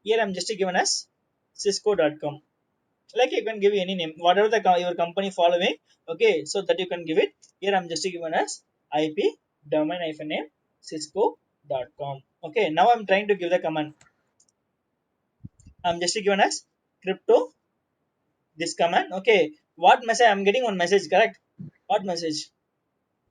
Here I'm just given as cisco.com. Like you can give any name, whatever the your company following. Okay, so that you can give it. Here I'm just given as IP domain hyphen name cisco.com. Okay, now I'm trying to give the command. I'm just given as crypto this command. Okay, what message I'm getting? One message, correct? What message?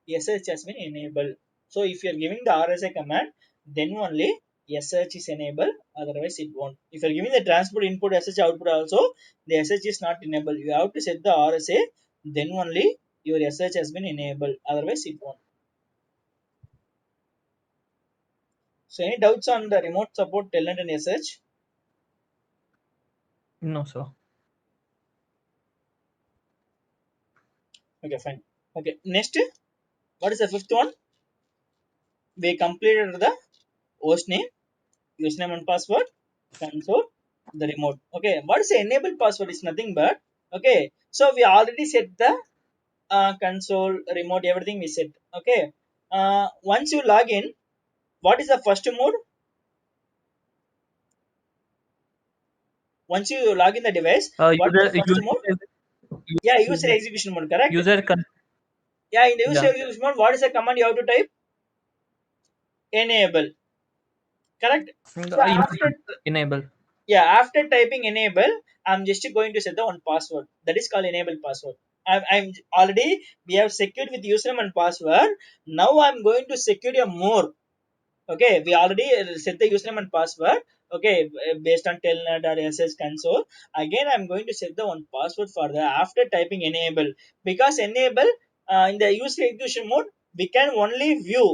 SSH has been enabled. So if you are giving the RSA command, then only SSH is enabled, otherwise it won't. If you are giving the transport input SSH output also, the SSH is not enabled. You have to set the RSA, then only your SSH has been enabled, otherwise it won't. So any doubts on the remote support telnet and SSH? No, sir. Okay, fine. Okay, next, what is the fifth one? We completed the host name, username and password, console, the remote. Okay, what is the enable password? Is nothing but, okay, so we already set the console, remote, everything we set. Okay, once you log in, what is the first mode? Once you log in the device, what is the first mode? Yeah, user execution mode, correct? Yeah, in the user execution mode, what is the command you have to type? Enable, correct? So after Enable. Yeah, after typing enable, I'm just going to set the one password that is called enable password. I'm already we have secured with username and password. Now I'm going to secure a more. Okay, we already set the username and password. Okay, based on telnet or ss console. Again, I'm going to set the one password for the after typing enable, because enable in the user execution mode we can only view,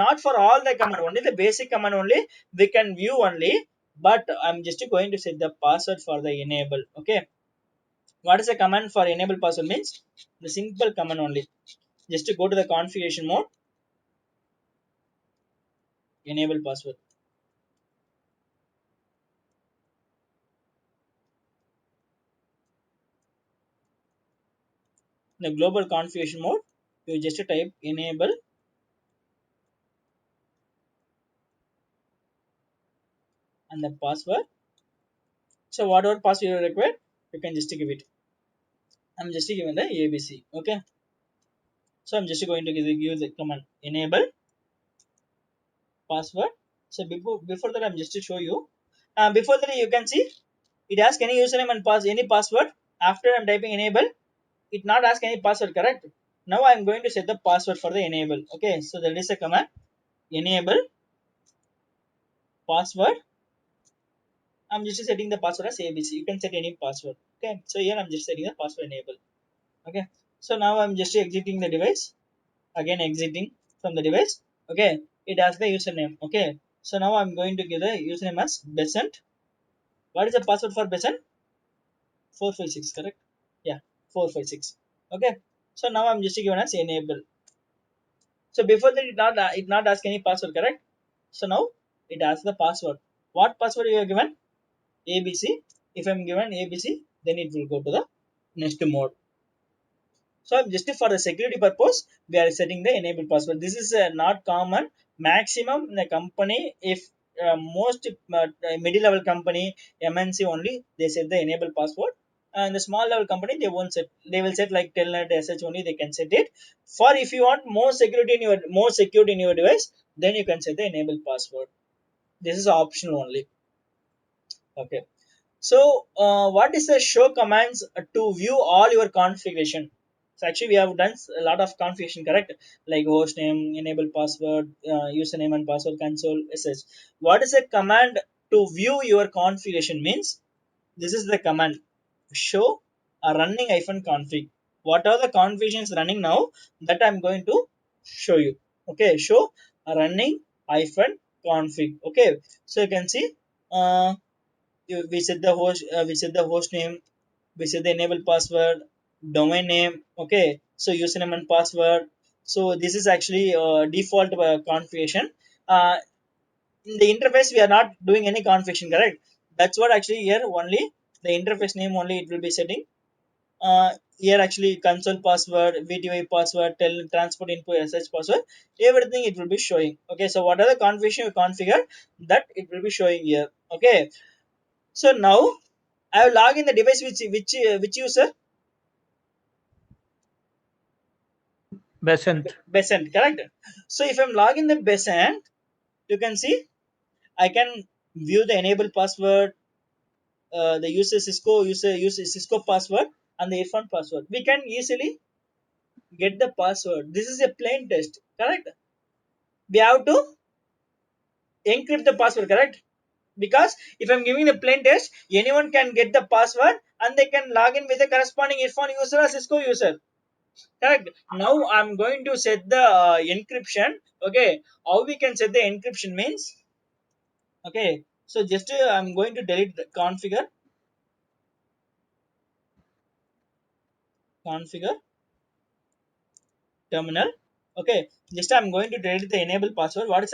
not for all the command, only the basic command only we can view only. But I'm just going to set the password for the enable. Okay, what is the command for enable password means? The simple command only. Just to go to the configuration mode, enable password. The global configuration mode, you just type enable and the password. So whatever password you require, you can just give it. I'm just giving the ABC. Okay, so I'm just going to give the command enable password. So before that, I'm just to show you. Before that, you can see it asks any username and any password. After I'm typing enable, it not ask any password, correct? Now I'm going to set the password for the enable. Okay, so that is a command enable password. I'm just setting the password as ABC. You can set any password. Okay, so here I'm just setting the password enable. Okay, so now I'm just exiting the device. Again exiting from the device. Okay, it asks the username. Okay, so now I'm going to give the username as Besant. What is the password for Besant? 456, correct? Yeah, 456. Okay, so now I'm just given as enable. So before that, it not ask any password, correct? So now it asks the password. What password you have given? ABC. If I'm given ABC, then it will go to the next mode. So just for the security purpose, we are setting the enable password. This is not common. Maximum the company, if most middle level company, MNC only, they set the enable password. And the small level company, they won't set. They will set like telnet, SH only. They can set it. For if you want more security in your device, then you can set the enable password. This is optional only. Okay. So, what is the show commands to view all your configuration? So actually, we have done a lot of configuration, correct? Like host name, enable password, username and password console, sh. What is the command to view your configuration means? This is the command show a running -config. What are the configurations running now that I'm going to show you? Okay, show a running -config. Okay, so you can see. We set the host name, we set the enable password, domain name. Okay, so username and password. So this is actually default configuration. uh, in the interface we are not doing any configuration, correct? That's what actually here only the interface name only it will be setting. Here actually console password, VTY password, transport info, SH password, everything it will be showing. Okay, so what are the configuration you configure, that it will be showing here. Okay, so now I will log in the device which user? Besant. Besant, correct? So if I'm logging the Besant, you can see I can view the enable password, the user Cisco password and the Irfan password. We can easily get the password. This is a plain test, correct? We have to encrypt the password, correct? Because if I'm giving the plain test, anyone can get the password and they can log in with the corresponding Irfan user or Cisco user. Correct. Now I'm going to set the encryption. Okay. How we can set the encryption means? Okay. So just I'm going to delete the configure terminal. Okay. Just I'm going to delete the enable password. What is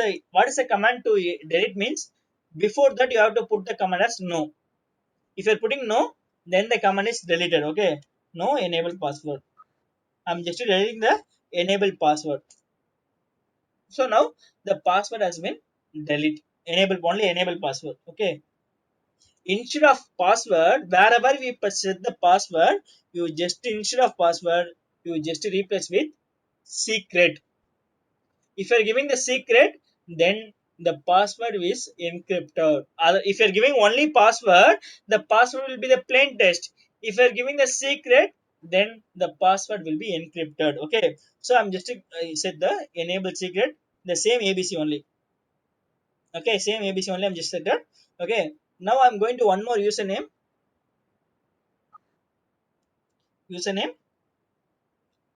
the command to delete means? Before that you have to put the command as no. If you're putting no, then the command is deleted. Okay. No enable password. I'm just deleting the enable password. So now the password has been deleted. Enable password. Okay. Instead of password, wherever we set the password, you just instead of password, you just replace with secret. If you are giving the secret, then the password is encrypted. If you're giving only password, the password will be the plain text. If you're giving the secret, then the password will be encrypted. Okay, so I'm just set the enable secret, the same ABC only. Okay, same ABC only, I'm just set that. Okay, now I'm going to one more username.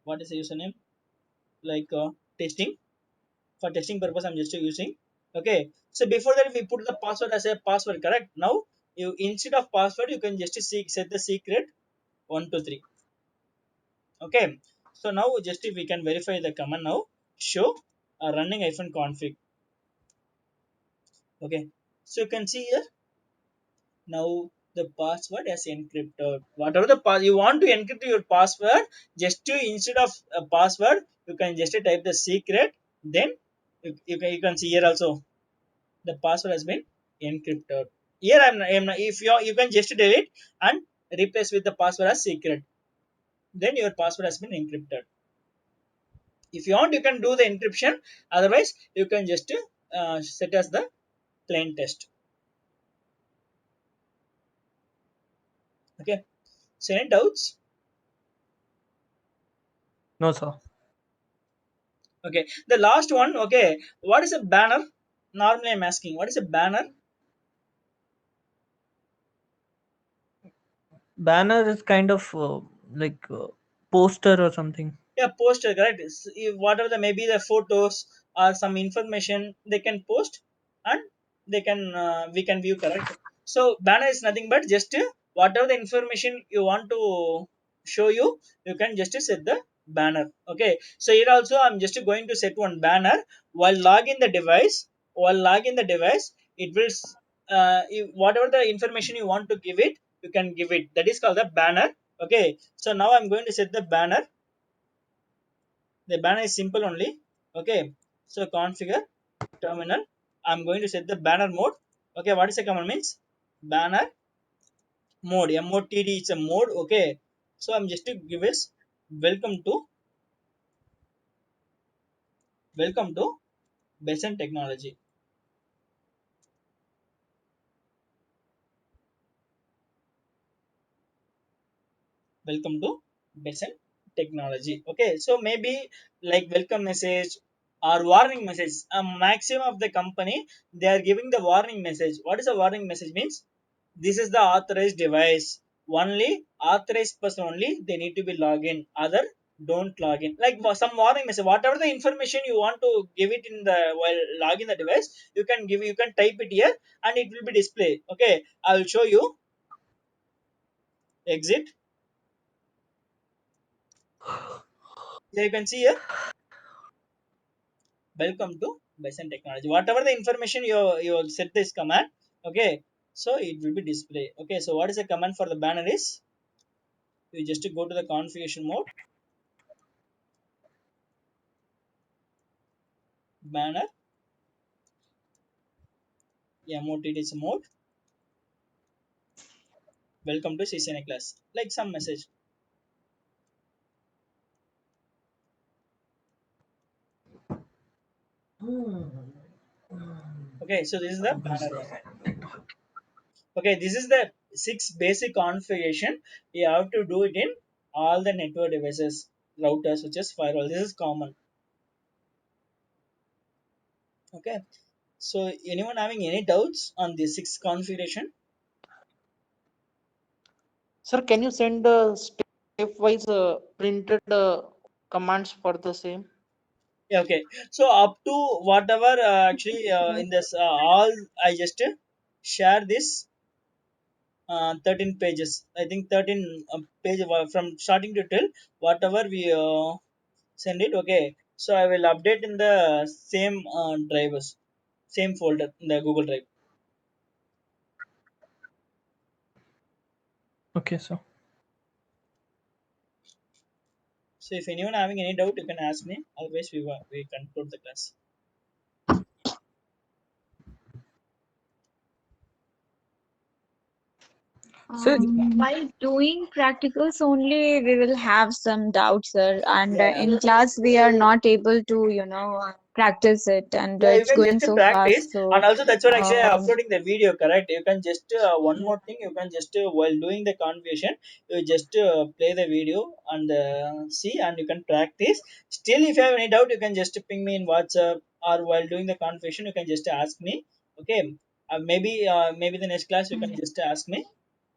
What is the username? Like testing. For testing purpose, I'm just using. Okay, so before that we put the password as a password, correct? Now you, instead of password, you can just set the secret 123. Okay, so now just if we can verify the command now, show running -config. Okay, so you can see here now the password is encrypted. Whatever the you want to encrypt your password, just to instead of a password, you can just type the secret. Then you can see here also the password has been encrypted. Here if you can just delete and replace with the password as secret. Then your password has been encrypted. If you want, you can do the encryption. Otherwise, you can just set as the plain text. Okay. So any doubts? No, sir. Okay. The last one. Okay. What is a banner? Normally, I'm asking, what is a banner? Banner is kind of like poster or something. Yeah, poster, correct? Whatever the maybe the photos or some information they can post, and they can we can view, correct? So banner is nothing but just whatever the information you want to show you, you can just set the banner. Okay, so here also I'm just going to set one banner. While login the device, it will whatever the information you want to give it, you can give it. That is called the banner. Okay, so now I'm going to set the banner. The banner is simple only. Okay, so configure terminal. I'm going to set the banner mode. Okay, what is the command means? Banner mode, motd is a mode. Okay, so I'm just to give us welcome to Besen Technology. Welcome to Besen Technology. Okay, so maybe like welcome message or warning message. A maximum of the company, they are giving the warning message. What is a warning message means? This is the authorized device. Only authorized person only they need to be login. Other don't log in. Like some warning message. Whatever the information you want to give it in the while logging the device, you can give. You can type it here, and it will be displayed. Okay, I will show you. Exit. Here you can see here. Welcome to Bison Technology. Whatever the information you set this command. Okay, so it will be displayed. Okay, so what is the command for the banner is? You just go to the configuration mode. Banner motd mode. Welcome to CCNA class. Like some message. Okay, so this is the banner one. Okay, this is the 6 basic configuration. You have to do it in all the network devices, routers, which is firewall. This is common. Okay, so anyone having any doubts on the 6 configuration? Sir, can you send stepwise printed commands for the same? Yeah, okay, so up to whatever actually in this all I just share this 13 pages. I think 13 page from starting to till whatever we send it. Okay, so I will update in the same drivers, same folder in the Google Drive. Okay, sir. So if anyone having any doubt, you can ask me. Otherwise, we conclude the class. So While doing practicals only, we will have some doubts, sir. And Yeah, in class, we are not able to, practice it, and Yeah, you it's can going just so practice, fast. So and also that's what actually I'm um, uploading the video, correct? You can just one more thing, you can just while doing the conversation, you just play the video and see, and you can practice. Still, if you have any doubt, you can just ping me in WhatsApp, or while doing the conversation, you can just ask me. Okay, maybe the next class you can mm, just ask me.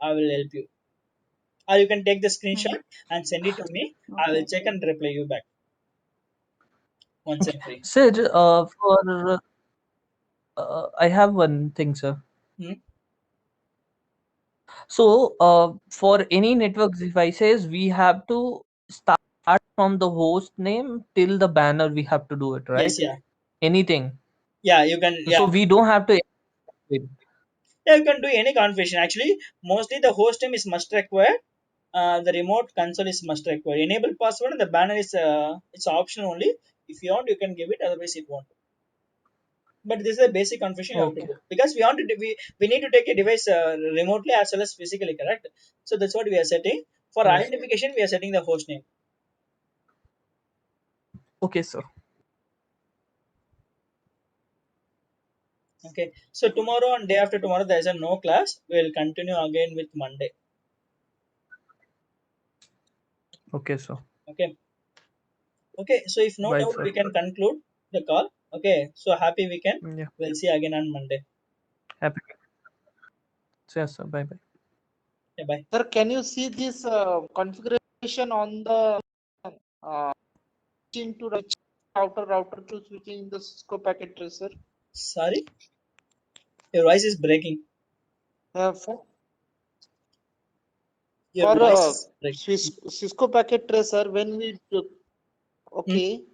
I will help you, or you can take the mm, screenshot and send it to me. I will okay. check and reply you back once I'm free. Sir, for I have one thing, sir. Hmm? So, for any network devices, we have to start from the host name till the banner. We have to do it, Yes, right? yeah, Anything. yeah, you can, So yeah. we don't have to. Yeah, you can do any configuration. Actually, mostly the host name is must required. The remote console is must required. Enable password and the banner is it's optional only. If you want, you can give it. Otherwise, if you want. But this is a basic configuration you have to Okay. do, because we want to we need to take a device remotely as well as physically, correct? So that's what we are setting. For Yes. identification, we are setting the host name. Okay, sir. Okay. So tomorrow and day after tomorrow there is a no class. We will continue again with Monday. Okay, sir. Okay. Okay, so if no Bye, doubt, sir. we can conclude the call. Okay, so happy weekend. Yeah. We'll see you again on Monday. Happy. Yes, sir. Bye, bye. Okay, bye. Sir, can you see this configuration on the uh, switching to the router to switching the Cisco packet tracer? Sorry, your voice is breaking. For Your voice is breaking. Cisco packet tracer, when we do, Hmm? okay,